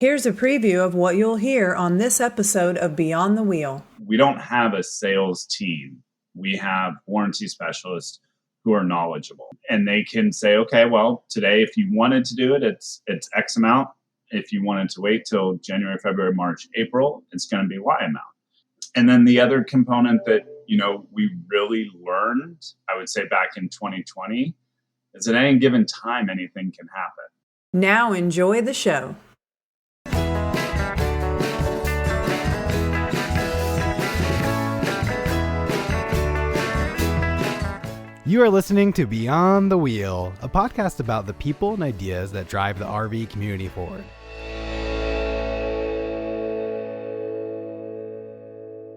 Here's a preview of what you'll hear on this episode of Beyond the Wheel. We don't have a sales team. We have warranty specialists who are knowledgeable, and they can say, okay, well, today, if you wanted to do it, it's X amount. If you wanted to wait till January, February, March, April, it's going to be Y amount. And then the other component that, we really learned, I would say back in 2020, is at any given time, anything can happen. Now enjoy the show. You are listening to Beyond the Wheel, a podcast about the people and ideas that drive the RV community forward.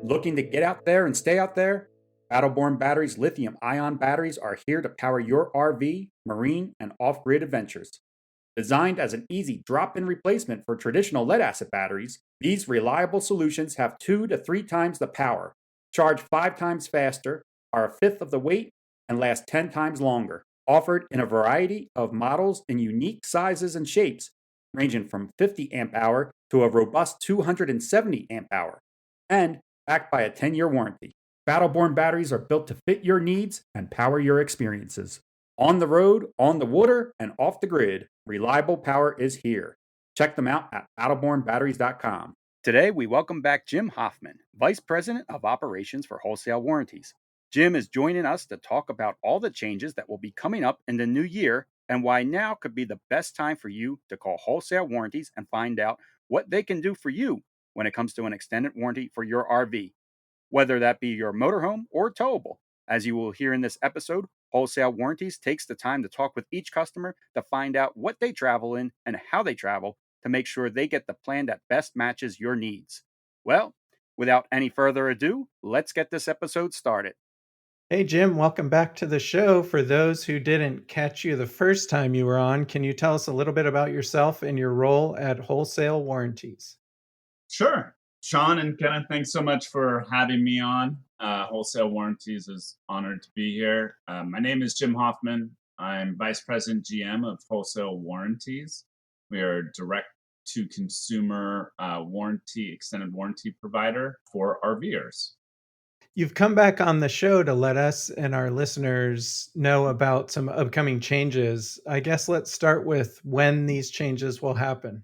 Looking to get out there and stay out there? Battleborn Batteries lithium-ion batteries are here to power your RV, marine, and off-grid adventures. Designed as an easy drop-in replacement for traditional lead-acid batteries, these reliable solutions have 2 to 3 times the power, charge 5 times faster, are a fifth of the weight, and last 10 times longer. Offered in a variety of models in unique sizes and shapes, ranging from 50 amp hour to a robust 270 amp hour, and backed by a 10-year warranty. Battleborn batteries are built to fit your needs and power your experiences. On the road, on the water, and off the grid, reliable power is here. Check them out at battlebornbatteries.com. Today, we welcome back Jim Hoffman, Vice President of Operations for Wholesale Warranties. Jim is joining us to talk about all the changes that will be coming up in the new year and why now could be the best time for you to call Wholesale Warranties and find out what they can do for you when it comes to an extended warranty for your RV, whether that be your motorhome or towable. As you will hear in this episode, Wholesale Warranties takes the time to talk with each customer to find out what they travel in and how they travel to make sure they get the plan that best matches your needs. Well, without any further ado, let's get this episode started. Hey, Jim, welcome back to the show. For those who didn't catch you the first time you were on, can you tell us a little bit about yourself and your role at Wholesale Warranties? Sure. Sean and Kenneth, thanks so much for having me on. Wholesale Warranties is honored to be here. My name is Jim Hoffman. I'm Vice President GM of Wholesale Warranties. We are a direct-to-consumer extended warranty provider for RVers. You've come back on the show to let us and our listeners know about some upcoming changes. I guess let's start with when these changes will happen.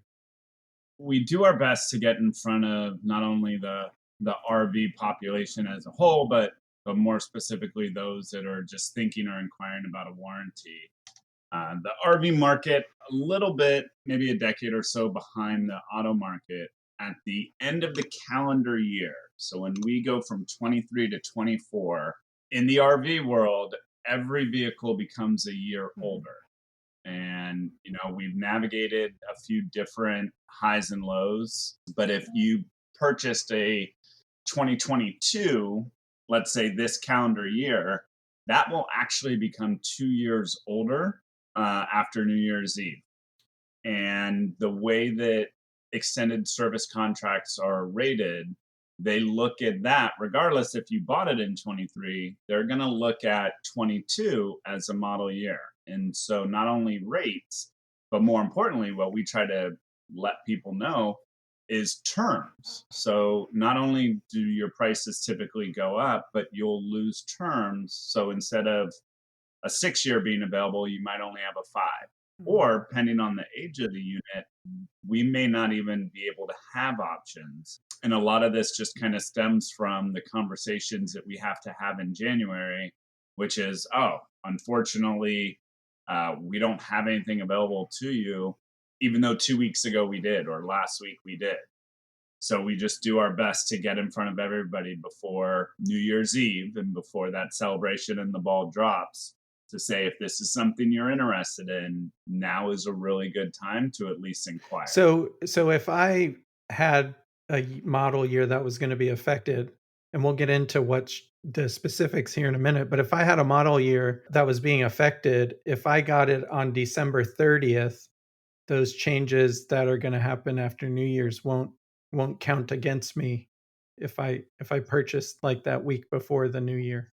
We do our best to get in front of not only the RV population as a whole, but more specifically those that are just thinking or inquiring about a warranty. The RV market, a little bit, maybe a decade or so behind the auto market at the end of the calendar year. So when we go from 23 to 24, in the RV world, every vehicle becomes a year older. And, we've navigated a few different highs and lows. But if you purchased a 2022, let's say this calendar year, that will actually become 2 years older after New Year's Eve. And the way that extended service contracts are rated, they look at that regardless if you bought it in 23, they're going to look at 22 as a model year. And so not only rates, but more importantly, what we try to let people know is terms. So not only do your prices typically go up, but you'll lose terms. So instead of a 6-year being available, you might only have a 5. Or depending on the age of the unit, we may not even be able to have options. And a lot of this just kind of stems from the conversations that we have to have in January, which is, unfortunately, we don't have anything available to you, even though 2 weeks ago we did, or last week we did. So we just do our best to get in front of everybody before New Year's Eve and before that celebration and the ball drops, to say, if this is something you're interested in, now is a really good time to at least inquire. So if I had a model year that was going to be affected, and we'll get into the specifics here in a minute, but if I had a model year that was being affected, if I got it on December 30th, those changes that are going to happen after New Year's won't count against me if I purchased like that week before the new year.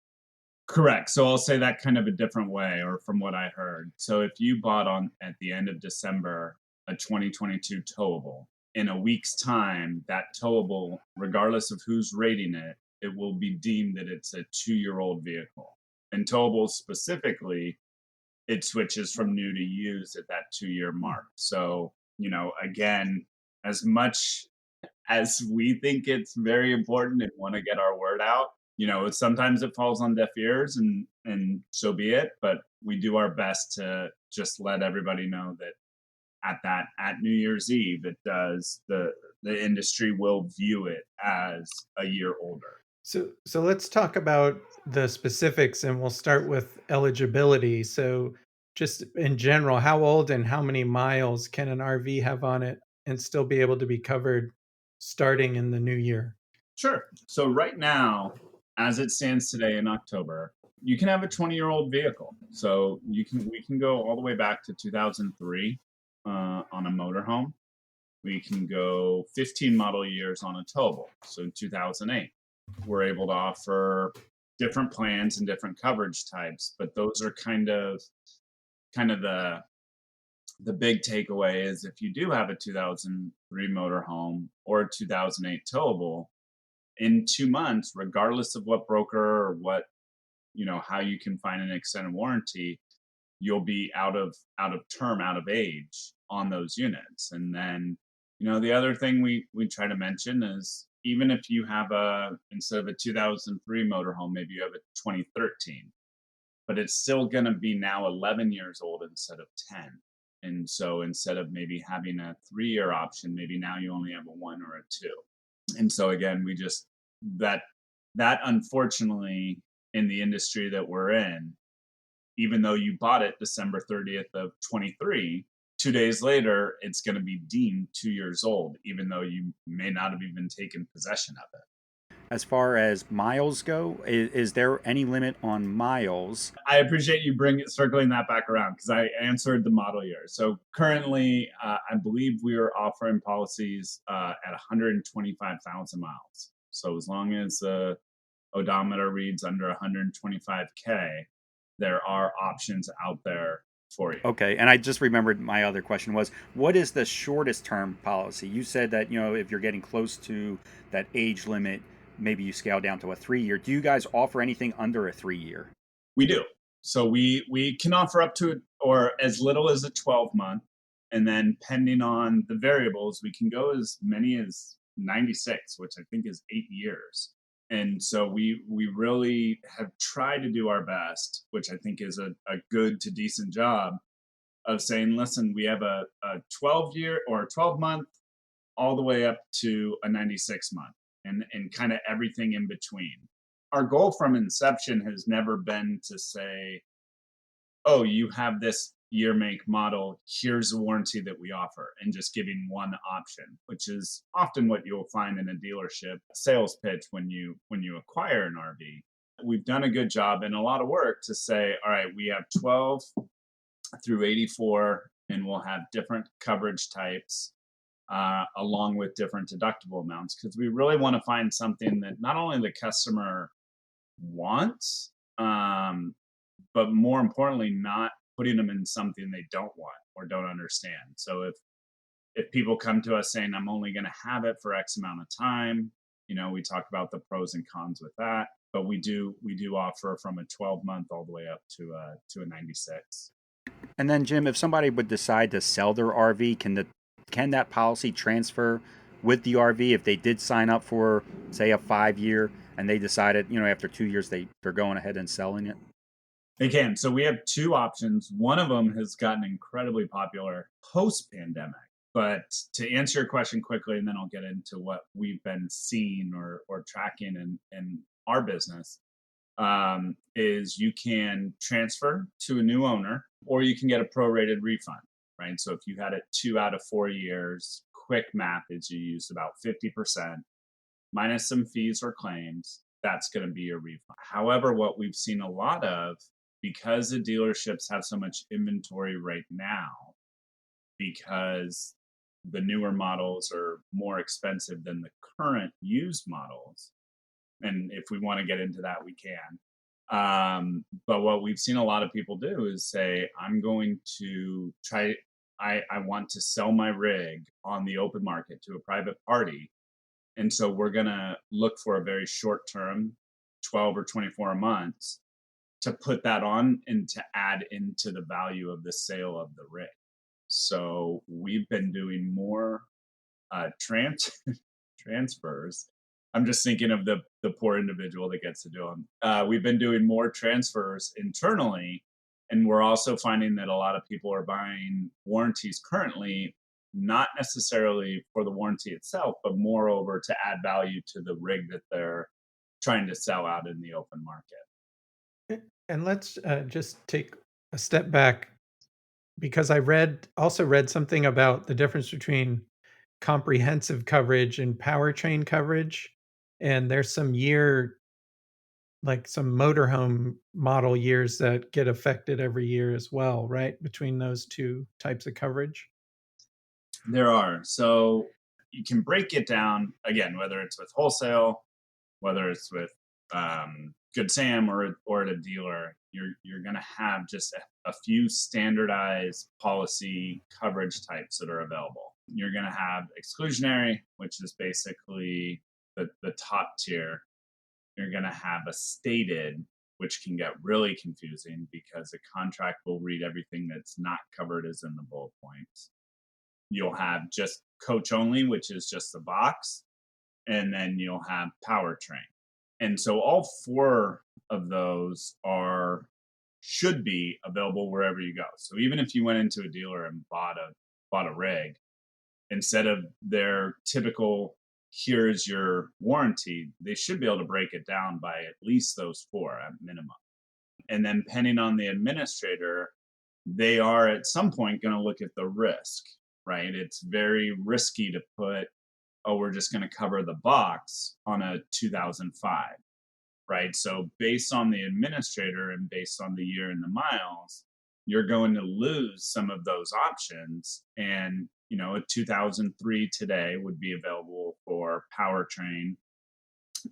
Correct. So I'll say that kind of a different way, or from what I heard. So if you bought at the end of December a 2022 towable, in a week's time, that towable, regardless of who's rating it, it will be deemed that it's a 2-year-old vehicle. And towables specifically, it switches from new to used at that 2-year mark. So, again, as much as we think it's very important and want to get our word out, sometimes it falls on deaf ears, and so be it. But we do our best to just let everybody know that at New Year's Eve, it does the industry will view it as a year older. So let's talk about the specifics, and we'll start with eligibility. So just in general, how old and how many miles can an RV have on it and still be able to be covered starting in the new year? Sure. So right now, as it stands today in October, you can have a 20-year-old vehicle. So we can go all the way back to 2003 on a motorhome. We can go 15 model years on a towable. So 2008, we're able to offer different plans and different coverage types, but those are kind of the big takeaway is if you do have a 2003 motorhome or a 2008 towable, in 2 months, regardless of what broker or what, how you can find an extended warranty, you'll be out of term, out of age on those units. And then, the other thing we try to mention is even if you have instead of a 2003 motorhome, maybe you have a 2013, but it's still going to be now 11 years old instead of 10. And so instead of maybe having a 3-year option, maybe now you only have a 1 or a 2. And so again, we just that unfortunately in the industry that we're in, even though you bought it December 30th of 23, 2 days later, it's going to be deemed 2 years old, even though you may not have even taken possession of it. As far as miles go, is there any limit on miles? I appreciate you circling that back around because I answered the model year. So currently, I believe we are offering policies at 125,000 miles. So as long as the odometer reads under 125K, there are options out there for you. Okay, and I just remembered my other question was, what is the shortest term policy? You said that, if you're getting close to that age limit, maybe you scale down to a 3-year. Do you guys offer anything under a 3-year? We do. So we can offer up to or as little as a 12-month, and then pending on the variables, we can go as many as 96, which I think is 8 years. And so we really have tried to do our best, which I think is a good to decent job of saying, listen, we have a 12-year or a 12-month all the way up to a 96-month. And kind of everything in between. Our goal from inception has never been to say, oh, you have this year, make, model, here's the warranty that we offer, and just giving one option, which is often what you'll find in a dealership sales pitch when you acquire an RV. We've done a good job and a lot of work to say, all right, we have 12 through 84, and we'll have different coverage types. Along with different deductible amounts, because we really want to find something that not only the customer wants, but more importantly, not putting them in something they don't want or don't understand. So if people come to us saying, I'm only going to have it for X amount of time, we talk about the pros and cons with that. But we do offer from a 12-month all the way up to a 96. And then, Jim, if somebody would decide to sell their RV, can that policy transfer with the RV if they did sign up for, say, a 5-year and they decided, after 2 years they're going ahead and selling it? They can. So we have 2 options. One of them has gotten incredibly popular post-pandemic. But to answer your question quickly, and then I'll get into what we've been seeing or tracking in our business, is you can transfer to a new owner or you can get a prorated refund. Right. So if you had it 2 out of 4 years, quick math is you used about 50% minus some fees or claims. That's going to be your refund. However, what we've seen a lot of, because the dealerships have so much inventory right now, because the newer models are more expensive than the current used models. And if we want to get into that, we can. But what we've seen a lot of people do is say, I'm going to try I want to sell my rig on the open market to a private party. And so we're going to look for a very short term, 12 or 24 months, to put that on and to add into the value of the sale of the rig. So we've been doing more transfers. I'm just thinking of the poor individual that gets to do them. We've been doing more transfers internally, and we're also finding that a lot of people are buying warranties currently, not necessarily for the warranty itself, but moreover to add value to the rig that they're trying to sell out in the open market. And let's just take a step back, because I also read something about the difference between comprehensive coverage and powertrain coverage. And there's some some motorhome model years that get affected every year as well, right? Between those two types of coverage. There are. So you can break it down, again, whether it's with wholesale, whether it's with Good Sam or at a dealer, you're going to have just a few standardized policy coverage types that are available. You're going to have exclusionary, which is basically the top tier. You're going to have a stated, which can get really confusing because a contract will read everything that's not covered as in the bullet points. You'll have just coach only, which is just the box, and then you'll have powertrain. And so all four of those should be available wherever you go. So even if you went into a dealer and bought a rig, instead of their typical here's your warranty, they should be able to break it down by at least those four at minimum. And then depending on the administrator, they are at some point going to look at the risk, right? It's very risky to put, we're just going to cover the box on a 2005, right? So based on the administrator and based on the year and the miles, you're going to lose some of those options. And, a 2003 today would be available for powertrain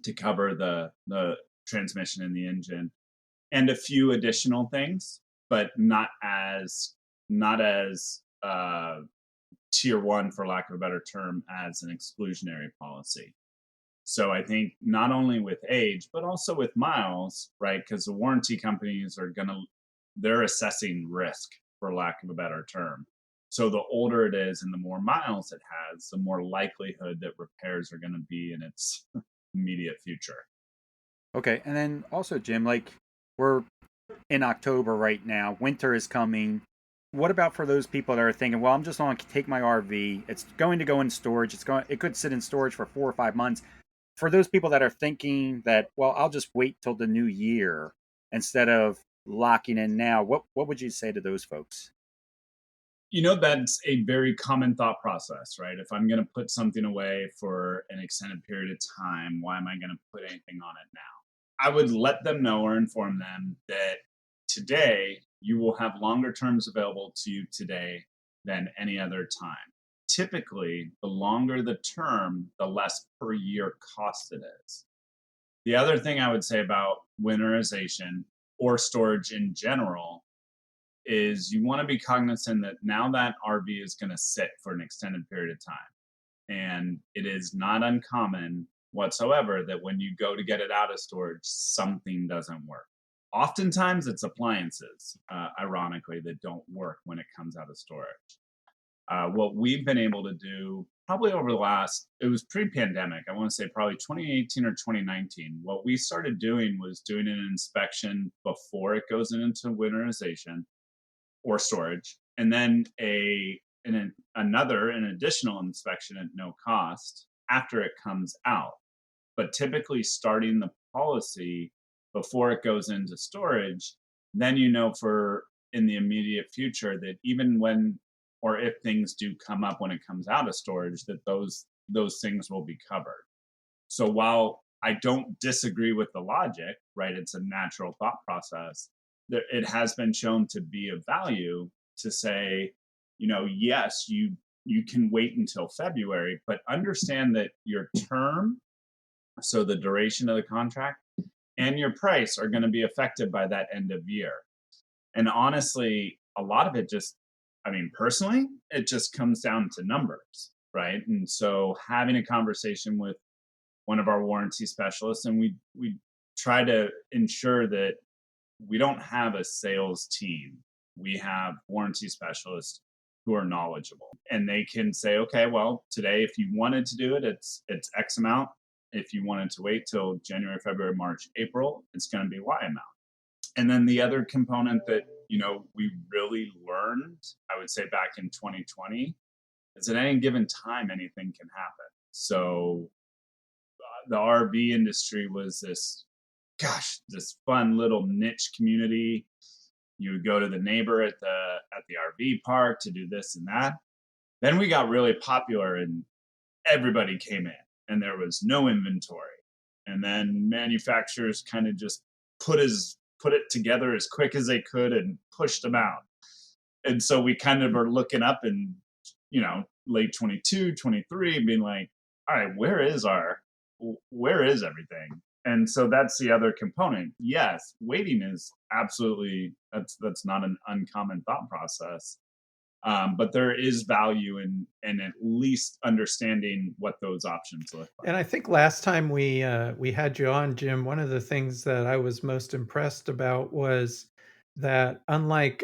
to cover the transmission and the engine and a few additional things, but not as tier one, for lack of a better term, as an exclusionary policy. So I think not only with age, but also with miles, right? Because the warranty companies they're assessing risk, for lack of a better term. So the older it is and the more miles it has, the more likelihood that repairs are going to be in its immediate future. Okay. And then also, Jim, we're in October right now, winter is coming. What about for those people that are thinking, well, I'm just going to take my RV, it's going to go in storage, it could sit in storage for 4 or 5 months. For those people that are thinking that, well, I'll just wait till the new year instead of locking in now, what would you say to those folks? That's a very common thought process, right? If I'm going to put something away for an extended period of time, why am I going to put anything on it now? I would let them know or inform them that today you will have longer terms available to you today than any other time. Typically, the longer the term, the less per year cost it is. The other thing I would say about winterization or storage in general is you want to be cognizant that now that RV is going to sit for an extended period of time. And it is not uncommon whatsoever that when you go to get it out of storage, something doesn't work. Oftentimes it's appliances, ironically, that don't work when it comes out of storage. What we've been able to do probably over it was pre-pandemic, I want to say probably 2018 or 2019, what we started doing was doing an inspection before it goes into winterization or storage, and then an additional inspection at no cost after it comes out. But typically starting the policy before it goes into storage, then for in the immediate future that even when or if things do come up when it comes out of storage, that those things will be covered. So while I don't disagree with the logic, right, it's a natural thought process, it has been shown to be of value to say, yes, you can wait until February, but understand that your term, so the duration of the contract, and your price are going to be affected by that end of year. And honestly, a lot of it just, I mean, personally, it just comes down to numbers, right? And so having a conversation with one of our warranty specialists, and we try to ensure that we don't have a sales team. We have warranty specialists who are knowledgeable, and they can say, okay, well, today, if you wanted to do it, it's X amount. If you wanted to wait till January, February, March, April, it's going to be Y amount. And then the other component that, we really learned, I would say back in 2020, is at any given time, anything can happen. So the RV industry was this fun little niche community. You would go to the neighbor at the RV park to do this and that. Then we got really popular and everybody came in and there was no inventory. And then manufacturers kind of just put it together as quick as they could and pushed them out. And so we kind of are looking up in, late 22, 23, being like, all right, where is everything? And so that's the other component. Yes, waiting is absolutely, that's not an uncommon thought process. But there is value in at least understanding what those options look like. And I think last time we had you on, Jim, one of the things that I was most impressed about was that unlike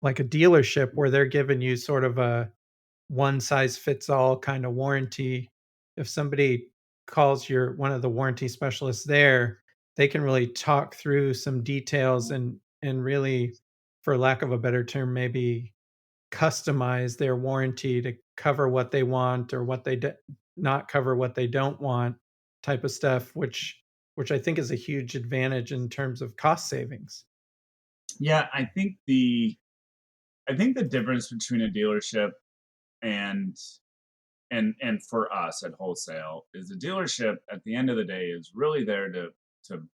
like a dealership where they're giving you sort of a one size fits all kind of warranty, if somebody calls one of the warranty specialists there, they can really talk through some details and really, for lack of a better term, maybe customize their warranty to cover what they want or what they not cover what they don't want, type of stuff, which I think is a huge advantage in terms of cost savings. Yeah, I think the difference between a dealership and for us at Wholesale is the dealership at the end of the day is really there to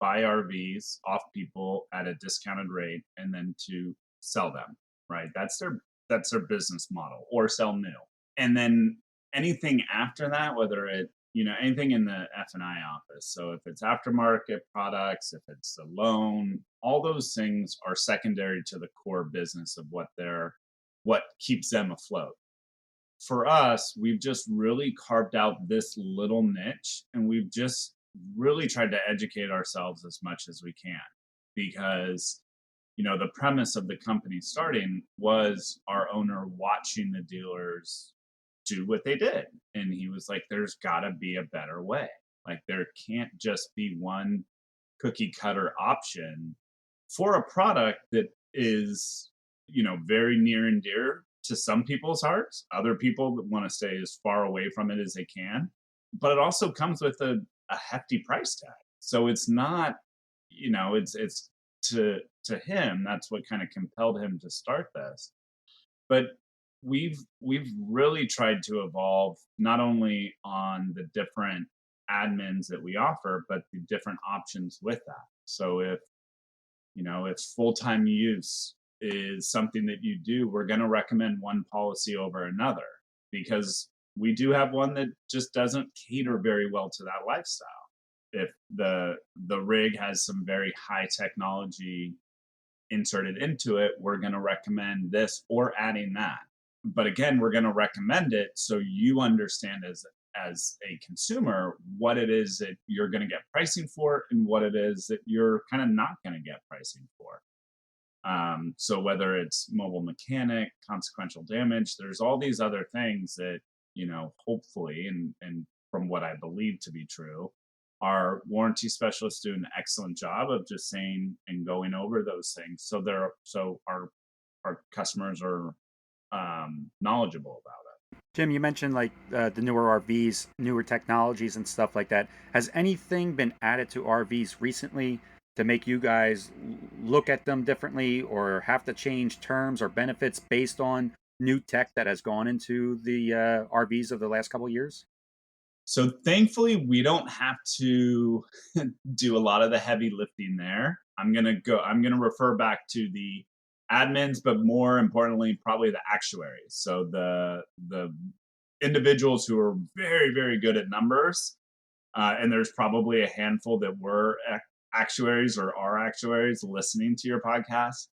buy RVs off people at a discounted rate and then to sell them, right? That's their business model, or sell new. And then anything after that, whether anything in the F&I office. So if it's aftermarket products, if it's a loan, all those things are secondary to the core business of what keeps them afloat. For us, we've just really carved out this little niche, and we've just really tried to educate ourselves as much as we can, because the premise of the company starting was our owner watching the dealers do what they did, and he was like, there's got to be a better way. Like, there can't just be one cookie cutter option for a product that is very near and dear to some people's hearts. Other people that want to stay as far away from it as they can, but it also comes with a hefty price tag. So it's not, it's to him, that's what kind of compelled him to start this. But we've really tried to evolve not only on the different admins that we offer, but the different options with that. So if full-time use is something that you do, we're going to recommend one policy over another, because we do have one that just doesn't cater very well to that lifestyle. If the rig has some very high technology inserted into it, we're going to recommend this or adding that. But again, we're going to recommend it so you understand as a consumer what it is that you're going to get pricing for and what it is that you're kind of not going to get pricing for. So whether it's mobile mechanic, consequential damage, there's all these other things that, hopefully, and from what I believe to be true, our warranty specialists do an excellent job of just saying and going over those things. So our customers are knowledgeable about it. Jim, you mentioned like the newer RVs, newer technologies and stuff like that. Has anything been added to RVs recently to make you guys look at them differently, or have to change terms or benefits based on new tech that has gone into the RVs of the last couple of years? So thankfully, we don't have to do a lot of the heavy lifting there. I'm gonna refer back to the admins, but more importantly, probably the actuaries. So the individuals who are very, very good at numbers, and there's probably a handful that were actuaries or are actuaries listening to your podcast.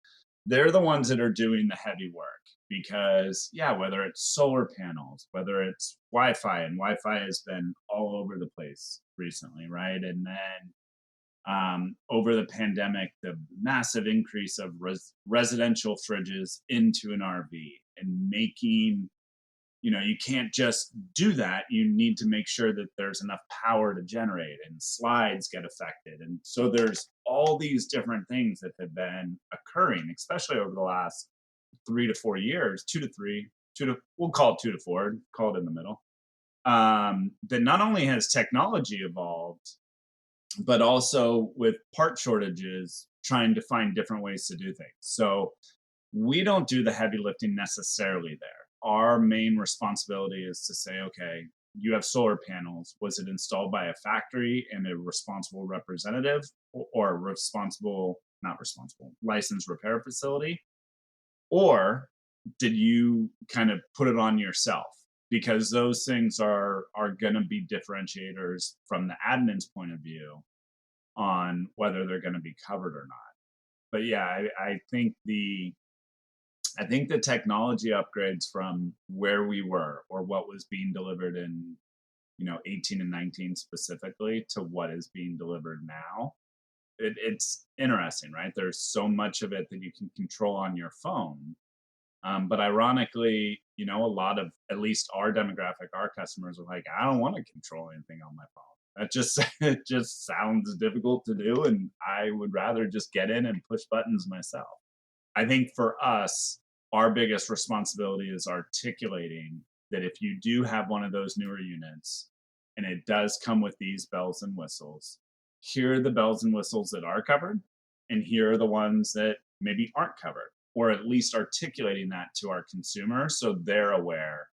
They're the ones that are doing the heavy work. because, yeah, whether it's solar panels, whether it's Wi-Fi, and Wi-Fi has been all over the place recently, right? And then over the pandemic, the massive increase of residential fridges into an RV, and making, you can't just do that. You need to make sure that there's enough power to generate, and slides get affected. And so there's all these different things that have been occurring, especially over the last 3 to 4 years, 2 to 3, we'll call it 2 to 4, call it in the middle. That not only has technology evolved, but also with part shortages, trying to find different ways to do things. So we don't do the heavy lifting necessarily there. Our main responsibility is to say, okay, you have solar panels. Was it installed by a factory and a responsible representative, or a licensed repair facility? Or did you kind of put it on yourself? Because those things are going to be differentiators from the admin's point of view on whether they're going to be covered or not. But yeah, I think the technology upgrades from where we were, or what was being delivered in 18 and 19 specifically, to what is being delivered now, it's interesting, right? There's so much of it that you can control on your phone. But ironically, a lot of, at least our demographic, our customers are like, I don't want to control anything on my phone. That just it just sounds difficult to do, and I would rather just get in and push buttons myself. I think for us, our biggest responsibility is articulating that if you do have one of those newer units and it does come with these bells and whistles, here are the bells and whistles that are covered, and here are the ones that maybe aren't covered, or at least articulating that to our consumer so they're aware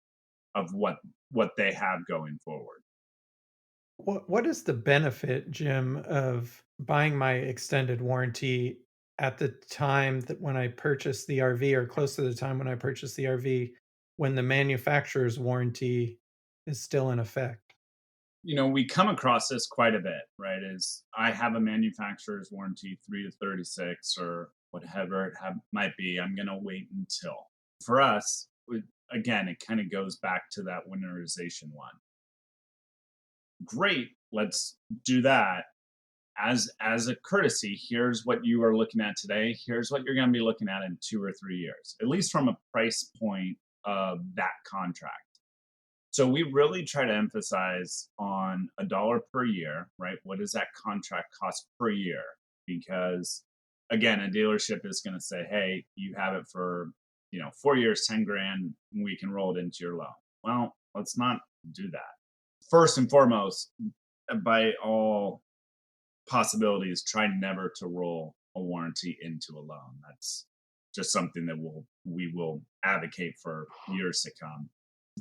of what they have going forward. What is the benefit, Jim, of buying my extended warranty at the time that when I purchased the RV, or close to the time when I purchased the RV, when the manufacturer's warranty is still in effect? We come across this quite a bit, right? Is I have a manufacturer's warranty 3 to 36 or whatever it might be. I'm going to wait until. For us, again, it kind of goes back to that winterization one. Great, let's do that. As a courtesy, here's what you are looking at today. Here's what you're going to be looking at in 2 or 3 years, at least from a price point of that contract. So we really try to emphasize on $1 per year, right? What does that contract cost per year? Because again, a dealership is going to say, hey, you have it for 4 years, 10 grand, we can roll it into your loan. Well, let's not do that. First and foremost, by all possibilities, try never to roll a warranty into a loan. That's just something that we will advocate for years to come.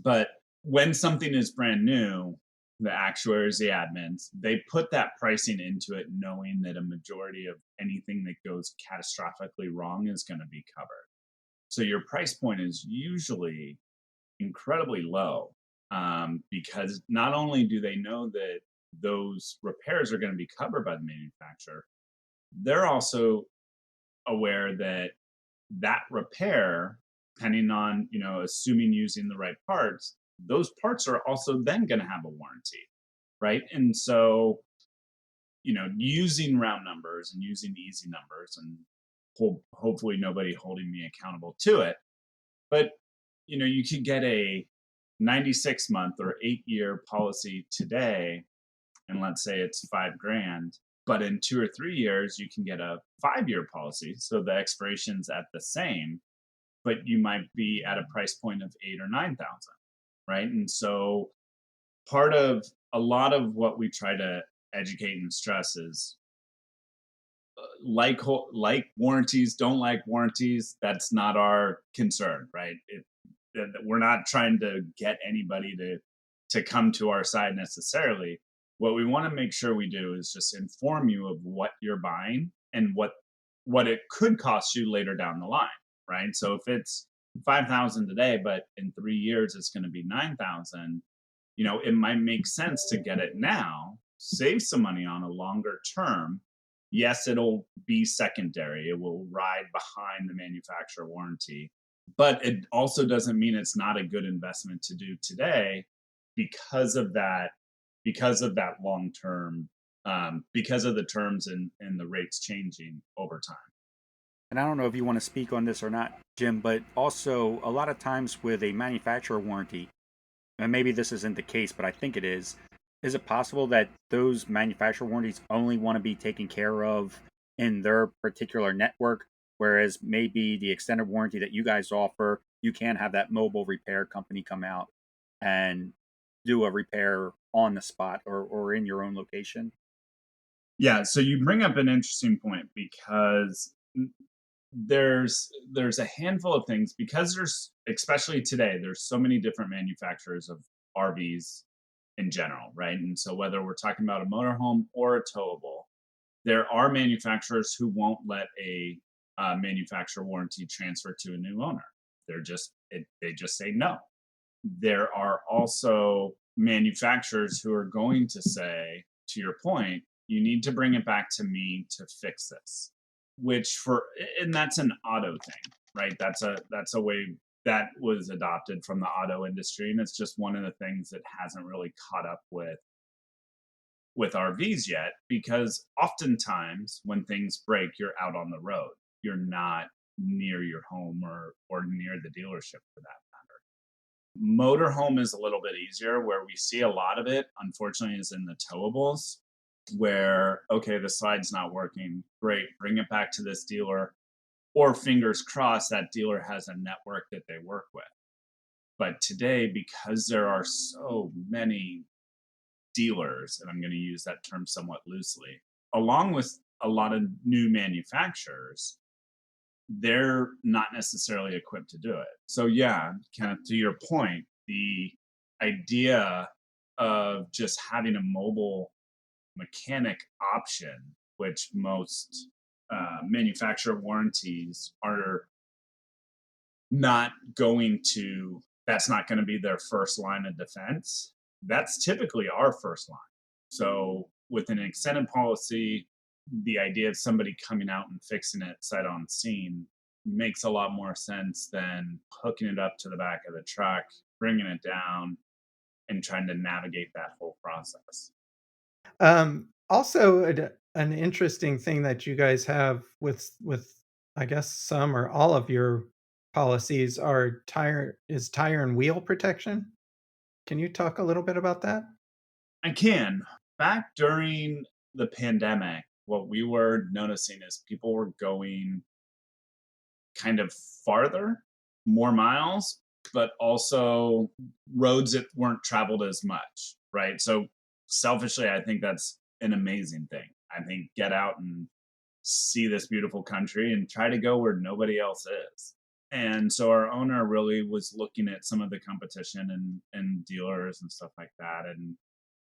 But when something is brand new, the actuaries, the admins, they put that pricing into it knowing that a majority of anything that goes catastrophically wrong is going to be covered. So your price point is usually incredibly low, because not only do they know that those repairs are going to be covered by the manufacturer, they're also aware that that repair, depending on, assuming using the right parts, those parts are also then going to have a warranty, right? And so, using round numbers and using easy numbers, and hopefully nobody holding me accountable to it, but you could get a 96-month or 8-year policy today, and let's say it's $5,000, but in 2 or 3 years you can get a 5-year policy, so the expiration's at the same, but you might be at a price point of 8,000 or 9,000, right? And so part of a lot of what we try to educate and stress is like warranties, don't like warranties. That's not our concern, right? We're not trying to get anybody to come to our side necessarily. What we want to make sure we do is just inform you of what you're buying and what it could cost you later down the line, right? So if it's 5,000 today, but in 3 years it's going to be 9,000, it might make sense to get it now, save some money on a longer term. Yes, it'll be secondary. It will ride behind the manufacturer warranty, But it also doesn't mean it's not a good investment to do today because of that, long term, because of the terms and the rates changing over time. And I don't know if you want to speak on this or not, Jim, but also a lot of times with a manufacturer warranty, and maybe this isn't the case, but I think it is it possible that those manufacturer warranties only want to be taken care of in their particular network, whereas maybe the extended warranty that you guys offer, you can have that mobile repair company come out and do a repair on the spot or in your own location? Yeah, so you bring up an interesting point because there's a handful of things, because there's, especially today, there's so many different manufacturers of RVs in general, right? And so whether we're talking about a motorhome or a towable, there are manufacturers who won't let a manufacturer warranty transfer to a new owner. They just say no. There are also manufacturers who are going to say, to your point, you need to bring it back to me to fix this, and that's an auto thing, right? That's a way that was adopted from the auto industry, and it's just one of the things that hasn't really caught up with RVs yet, because oftentimes when things break, you're out on the road. You're not near your home or near the dealership for that matter. Motorhome is a little bit easier. Where we see a lot of it, unfortunately, is in the towables, where, okay, the slide's not working. Great, bring it back to this dealer. Or fingers crossed, that dealer has a network that they work with. But today, because there are so many dealers, and I'm going to use that term somewhat loosely, along with a lot of new manufacturers, they're not necessarily equipped to do it. So yeah, kind of to your point, the idea of just having a mobile mechanic option, which most manufacturer warranties are not that's not going to be their first line of defense. That's typically our first line. So with an extended policy, the idea of somebody coming out and fixing it sight on scene makes a lot more sense than hooking it up to the back of the truck, bringing it down, and trying to navigate that whole process. Also, an interesting thing that you guys have with I guess some or all of your policies are tire and wheel protection. Can you talk a little bit about that? I can. Back during the pandemic, what we were noticing is people were going kind of farther, more miles, but also roads that weren't traveled as much, right? So selfishly, I think that's an amazing thing. I think get out and see this beautiful country and try to go where nobody else is. And so our owner really was looking at some of the competition and dealers and stuff like that. And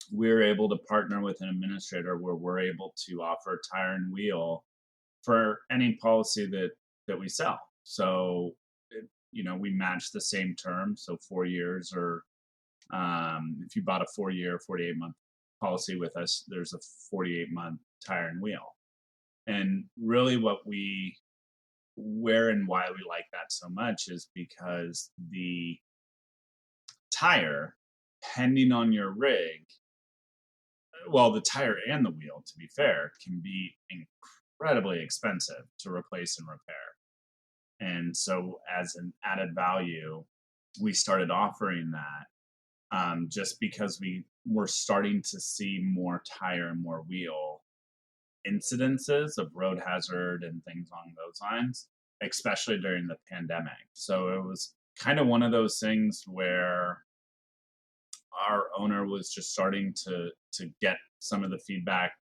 we're able to partner with an administrator where we're able to offer tire and wheel for any policy that we sell. So we match the same term, so 4 years, or if you bought a 4-year 48-month policy with us, there's a 48-month tire and wheel. And really where and why we like that so much is because the tire, depending on your rig, well, the tire and the wheel, to be fair, can be incredibly expensive to replace and repair. And so as an added value, we started offering that, just because we were starting to see more tire and more wheel incidences of road hazard and things along those lines, especially during the pandemic. So it was kind of one of those things where our owner was just starting to get some of the feedback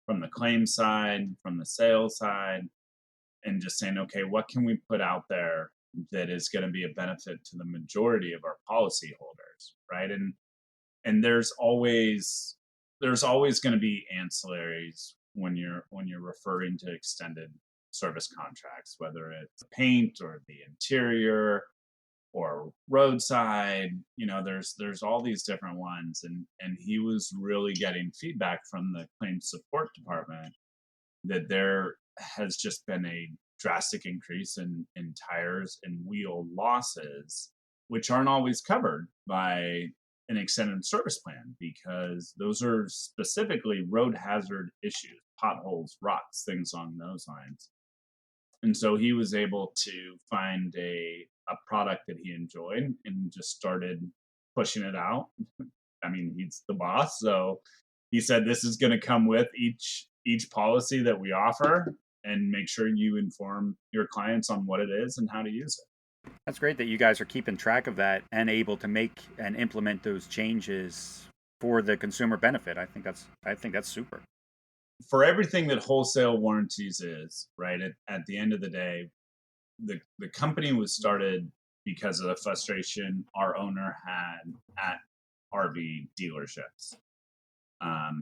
from the claim side, from the sales side, and just saying, okay, what can we put out there that is going to be a benefit to the majority of our policyholders, right? And there's always going to be ancillaries when you're referring to extended service contracts, whether it's paint or the interior or roadside. There's all these different ones, and he was really getting feedback from the claims support department that there has just been a drastic increase in tires and wheel losses, which aren't always covered by an extended service plan, because those are specifically road hazard issues, potholes, rocks, things along those lines. And so he was able to find a product that he enjoyed and just started pushing it out. I mean, he's the boss, so he said this is going to come with each policy that we offer, and make sure you inform your clients on what it is and how to use it. That's great that you guys are keeping track of that and able to make and implement those changes for the consumer benefit. I think that's super. For everything that Wholesale Warranties is, right, at the end of the day, the company was started because of the frustration our owner had at RV dealerships.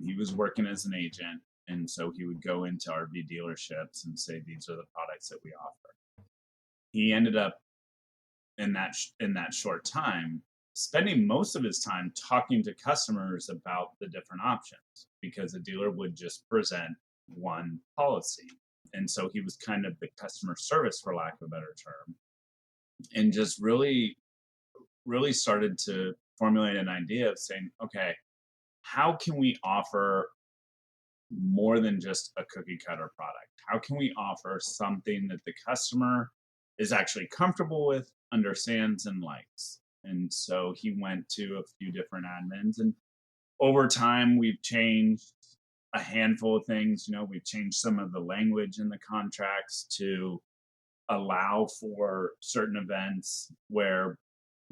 He was working as an agent, and so he would go into RV dealerships and say, these are the products that we offer. He ended up in that short time spending most of his time talking to customers about the different options, because the dealer would just present one policy. And so he was kind of the customer service, for lack of a better term, and just really started to formulate an idea of saying, okay, how can we offer more than just a cookie cutter product? How can we offer something that the customer is actually comfortable with, understands, and likes? And so he went to a few different admins, and over time we've changed a handful of things. We've changed some of the language in the contracts to allow for certain events where,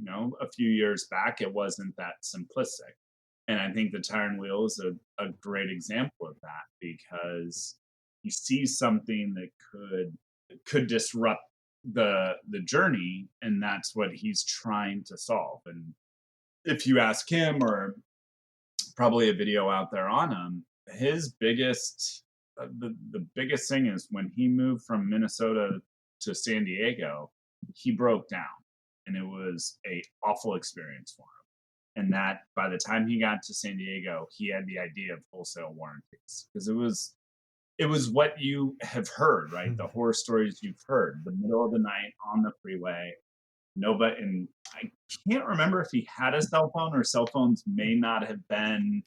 a few years back it wasn't that simplistic. And I think the tire and wheel is a great example of that, because you see something that could disrupt the journey, and that's what he's trying to solve. And if you ask him, or probably a video out there on him, his biggest the biggest thing is when he moved from Minnesota to San Diego, he broke down, and it was a awful experience for him. And that by the time he got to San Diego, he had the idea of Wholesale Warranties, because it was what you have heard, right? The horror stories you've heard, the middle of the night on the freeway, nobody, and I can't remember if he had a cell phone, or cell phones may not have been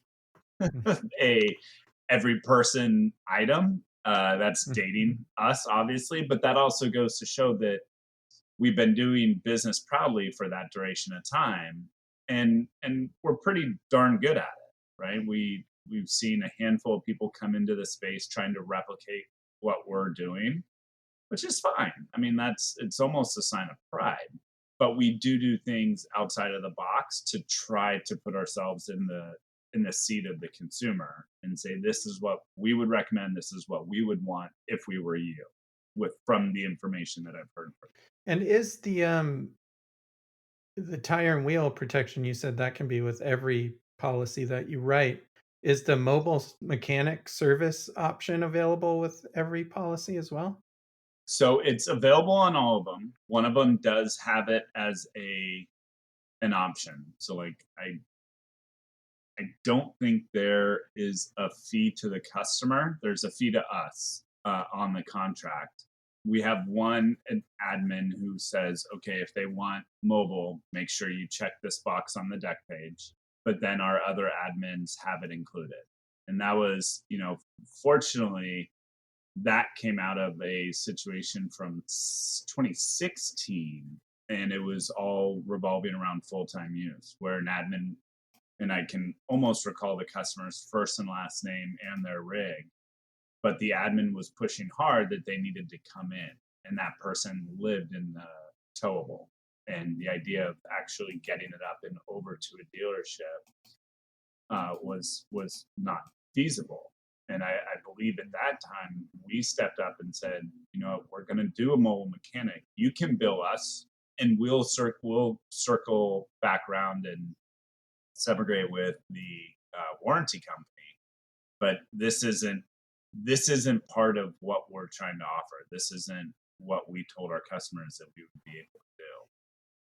a every person item. That's dating us, obviously, but that also goes to show that we've been doing business proudly for that duration of time, and we're pretty darn good at it, right? We've seen a handful of people come into the space trying to replicate what we're doing, which is fine. I mean, it's almost a sign of pride. But we do things outside of the box to try to put ourselves in the seat of the consumer and say, this is what we would recommend, this is what we would want if we were you, from the information that I've heard from you. And is the tire and wheel protection, you said that can be with every policy that you write. Is the mobile mechanic service option available with every policy as well? So it's available on all of them. One of them does have it as an option. So like I don't think there is a fee to the customer. There's a fee to us on the contract. We have one admin who says, okay, if they want mobile, make sure you check this box on the deck page. But then our other admins have it included. And that was, fortunately, that came out of a situation from 2016, and it was all revolving around full-time use, where an admin, and I can almost recall the customer's first and last name and their rig, but the admin was pushing hard that they needed to come in, and that person lived in the towable. And the idea of actually getting it up and over to a dealership was not feasible. And I believe at that time we stepped up and said, we're going to do a mobile mechanic. You can bill us, and we'll circle back around and segregate with the warranty company. But this isn't part of what we're trying to offer. This isn't what we told our customers that we would be able to do.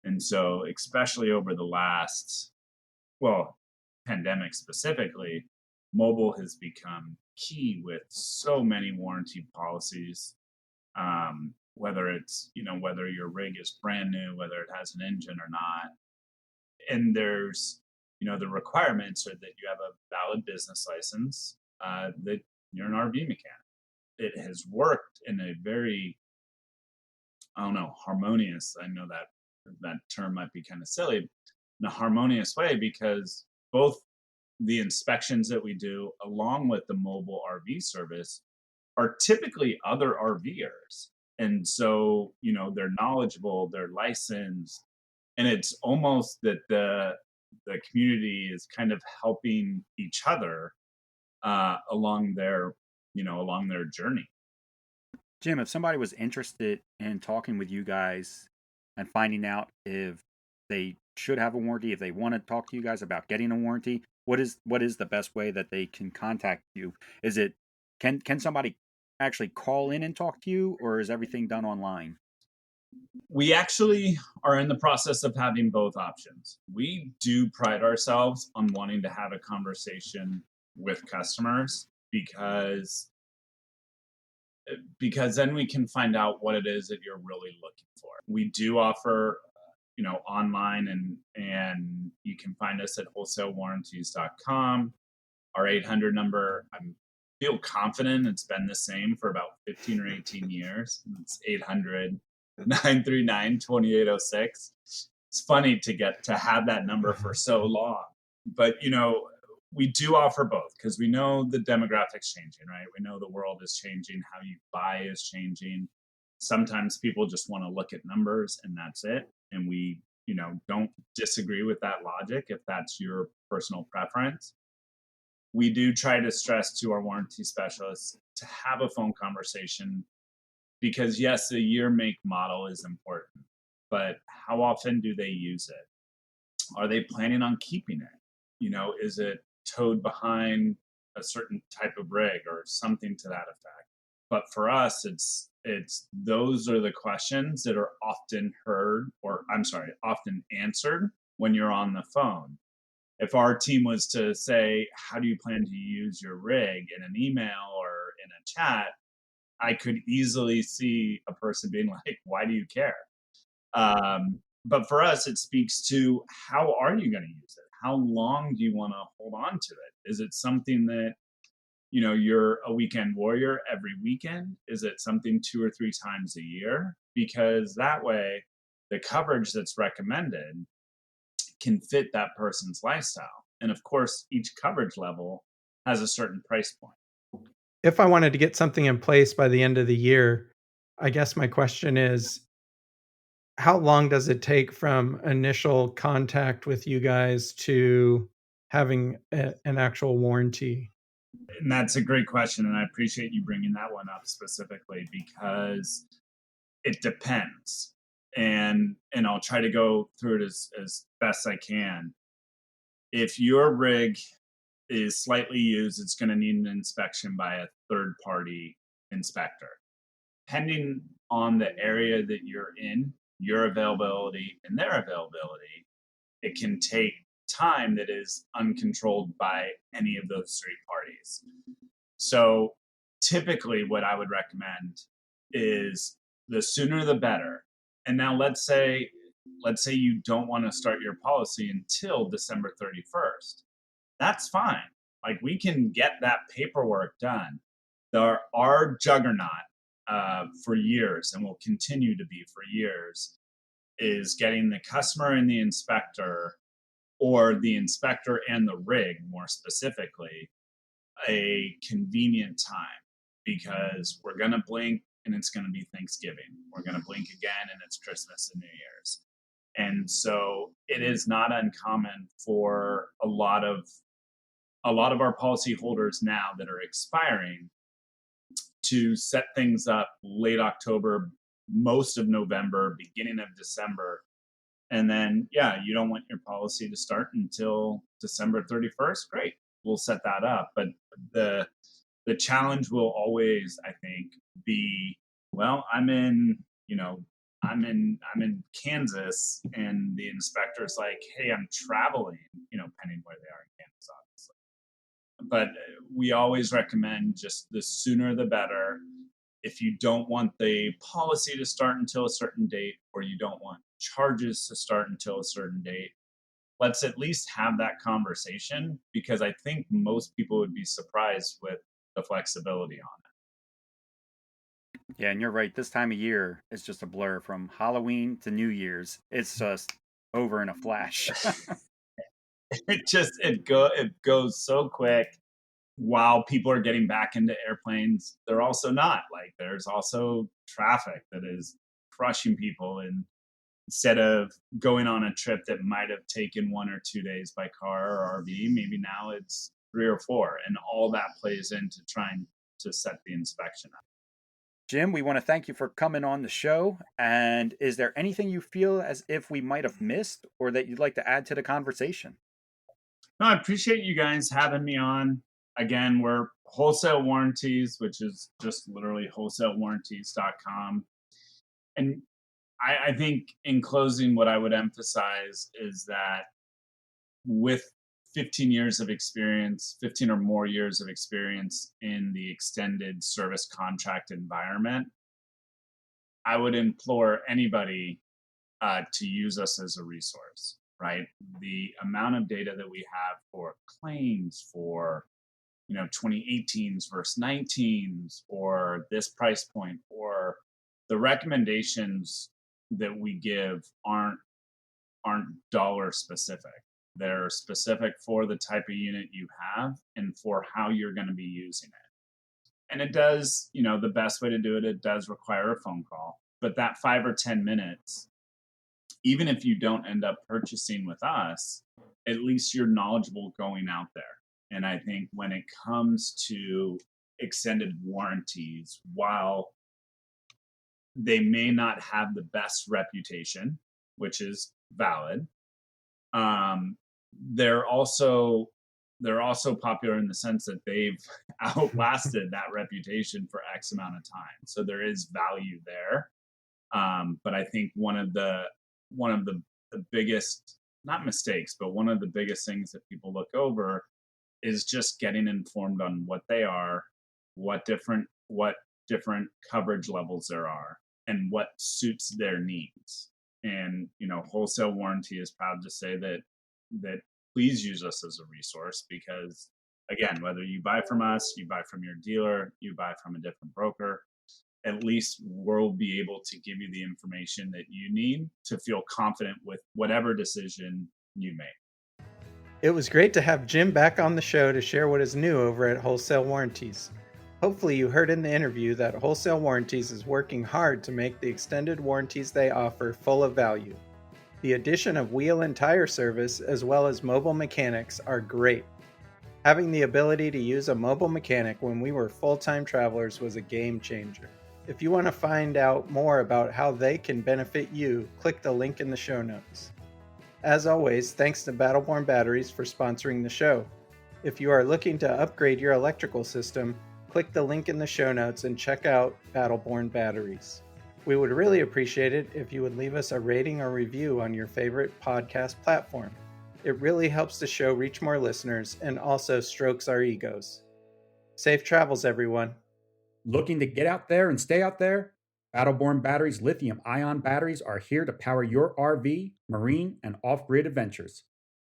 And so, especially over the last, pandemic specifically, mobile has become key with so many warranty policies whether it's, whether your rig is brand new, whether it has an engine or not. And there's, the requirements are that you have a valid business license, that you're an RV mechanic. It has worked in a very, I don't know, harmonious. I know that term might be kind of silly, in a harmonious way, because both the inspections that we do along with the mobile RV service are typically other RVers. And so, they're knowledgeable, they're licensed, and it's almost that the community is kind of helping each other along their journey. Jim, if somebody was interested in talking with you guys and finding out if they should have a warranty, if they want to talk to you guys about getting a warranty, what is the best way that they can contact you? Is it can somebody actually call in and talk to you, or is everything done online? We actually are in the process of having both options. We do pride ourselves on wanting to have a conversation with customers, because then we can find out what it is that you're really looking for. We do offer, online, and you can find us at wholesalewarranties.com. Our 800 number, I feel confident it's been the same for about 15 or 18 years. It's 800-939-2806. It's funny to have that number for so long. But, we do offer both, because we know the demographics changing, right? We know the world is changing. How you buy is changing. Sometimes people just want to look at numbers and that's it. And we, don't disagree with that logic if that's your personal preference. We do try to stress to our warranty specialists to have a phone conversation, because yes, the year, make, model is important, but how often do they use it? Are they planning on keeping it? Is it towed behind a certain type of rig or something to that effect? But for us, it's those are the questions that are often often answered when you're on the phone. If our team was to say, how do you plan to use your rig, in an email or in a chat, I could easily see a person being like, why do you care? But for us, it speaks to, how are you going to use it? How long do you want to hold on to it? Is it something that, you're a weekend warrior every weekend? Is it something 2 or 3 times a year? Because that way, the coverage that's recommended can fit that person's lifestyle. And of course, each coverage level has a certain price point. If I wanted to get something in place by the end of the year, I guess my question is, how long does it take from initial contact with you guys to having an actual warranty? And that's a great question. And I appreciate you bringing that one up specifically, because it depends. And I'll try to go through it as best I can. If your rig is slightly used, it's going to need an inspection by a third party inspector. Depending on the area that you're in, your availability and their availability, it can take time that is uncontrolled by any of those 3 parties. So typically what I would recommend is the sooner the better. And now let's say you don't want to start your policy until December 31st. That's fine. Like, we can get that paperwork done. Our juggernaut for years, and will continue to be for years, is getting the customer and the inspector, or the inspector and the rig more specifically, a convenient time, because we're going to blink and it's going to be Thanksgiving. We're going to blink again and it's Christmas and New Year's. And so it is not uncommon for a lot of our policyholders now that are expiring to set things up late October, most of November, beginning of December. And then, you don't want your policy to start until December 31st. Great. We'll set that up. But the challenge will always, I think, be, well, I'm in Kansas, and the inspector's like, hey, I'm traveling, pending where they are in Kansas, obviously. But we always recommend just the sooner the better. if you don't want the policy to start until a certain date, or you don't want charges to start until a certain date, let's at least have that conversation, because I think most people would be surprised with the flexibility on it. Yeah, and you're right. This time of year is just a blur from Halloween to New Year's. It's just over in a flash. It goes so quick. While people are getting back into airplanes, they're also not. Like, there's also traffic that is crushing people, and instead of going on a trip that might have taken 1 or 2 days by car or RV, maybe now it's 3 or 4, and all that plays into trying to set the inspection up. Jim, we want to thank you for coming on the show. And is there anything you feel as if we might have missed or that you'd like to add to the conversation? No, I appreciate you guys having me on. Again, we're Wholesale Warranties, which is just literally wholesalewarranties.com. And I think in closing, what I would emphasize is that with 15 years of experience, 15 or more years of experience in the extended service contract environment, I would implore anybody to use us as a resource, right? The amount of data that we have for claims for 2018s versus 19s, or this price point, or the recommendations that we give aren't dollar specific. They're specific for the type of unit you have and for how you're going to be using it. And it does, the best way to do it, it does require a phone call. But that 5 or 10 minutes, even if you don't end up purchasing with us, at least you're knowledgeable going out there. And I think when it comes to extended warranties, while they may not have the best reputation, which is valid, they're also popular in the sense that they've outlasted that reputation for X amount of time. So there is value there. But I think one of the biggest, not mistakes, but one of the biggest things that people look over is just getting informed on what they are, what different coverage levels there are, and what suits their needs. And Wholesale Warranty is proud to say that please use us as a resource, because again, whether you buy from us, you buy from your dealer, you buy from a different broker, at least we'll be able to give you the information that you need to feel confident with whatever decision you make. It was great to have Jim back on the show to share what is new over at Wholesale Warranties. Hopefully you heard in the interview that Wholesale Warranties is working hard to make the extended warranties they offer full of value. The addition of wheel and tire service as well as mobile mechanics are great. Having the ability to use a mobile mechanic when we were full-time travelers was a game changer. If you want to find out more about how they can benefit you, click the link in the show notes. As always, thanks to Battleborn Batteries for sponsoring the show. If you are looking to upgrade your electrical system, click the link in the show notes and check out Battleborn Batteries. We would really appreciate it if you would leave us a rating or review on your favorite podcast platform. It really helps the show reach more listeners and also strokes our egos. Safe travels, everyone. Looking to get out there and stay out there? Battleborn Batteries lithium-ion batteries are here to power your RV, marine, and off-grid adventures.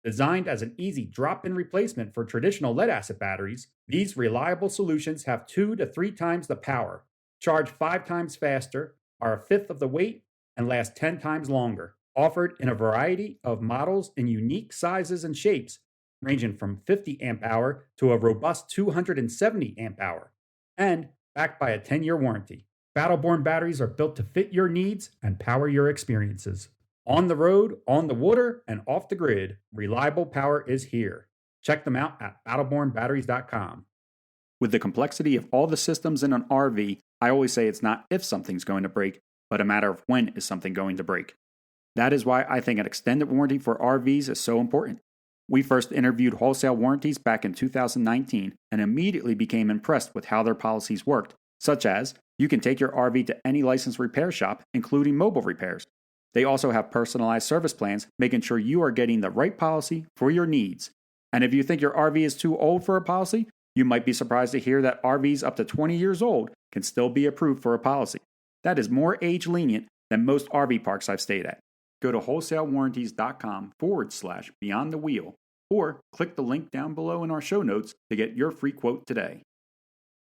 Designed as an easy drop-in replacement for traditional lead-acid batteries, these reliable solutions have 2 to 3 times the power, charge 5 times faster, are a fifth of the weight, and last 10 times longer. Offered in a variety of models in unique sizes and shapes, ranging from 50 amp hour to a robust 270 amp hour, and backed by a 10-year warranty. Battleborn batteries are built to fit your needs and power your experiences. On the road, on the water, and off the grid, reliable power is here. Check them out at battlebornbatteries.com. With the complexity of all the systems in an RV, I always say it's not if something's going to break, but a matter of when is something going to break. That is why I think an extended warranty for RVs is so important. We first interviewed Wholesale Warranties back in 2019 and immediately became impressed with how their policies worked, such as you can take your RV to any licensed repair shop, including mobile repairs. They also have personalized service plans, making sure you are getting the right policy for your needs. And if you think your RV is too old for a policy, you might be surprised to hear that RVs up to 20 years old can still be approved for a policy. That is more age lenient than most RV parks I've stayed at. Go to wholesalewarranties.com/beyond the wheel or click the link down below in our show notes to get your free quote today.